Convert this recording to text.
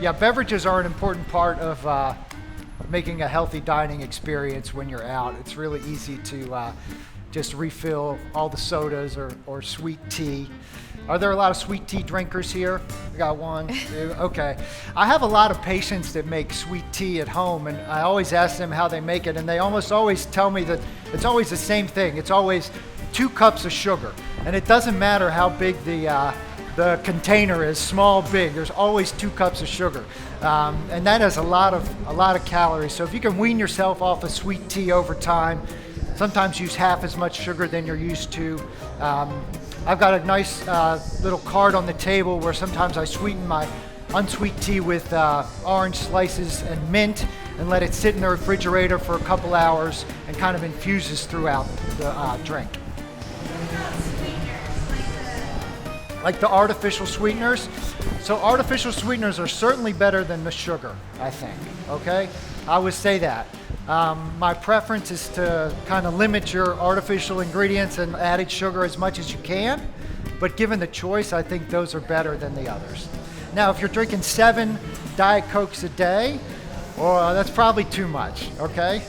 Yeah, beverages are an important part of making a healthy dining experience when you're out. It's really easy to just refill all the sodas or sweet tea. Are there a lot of sweet tea drinkers here? I got one, two, okay. I have a lot of patients that make sweet tea at home, and I always ask them how they make it, and they almost always tell me that it's always the same thing. It's always 2 cups of sugar, and it doesn't matter how big the container is, small, big, there's always 2 cups of sugar. And that has a lot of calories. So if you can wean yourself off of sweet tea over time, sometimes use half as much sugar than you're used to. I've got a nice little card on the table where sometimes I sweeten my unsweet tea with orange slices and mint and let it sit in the refrigerator for a couple hours and kind of infuses throughout the drink. Like the artificial sweeteners. So artificial sweeteners are certainly better than the sugar, I think, okay? I would say that. My preference is to kind of limit your artificial ingredients and added sugar as much as you can, but given the choice, I think those are better than the others. Now, if you're drinking 7 Diet Cokes a day, well, that's probably too much, okay?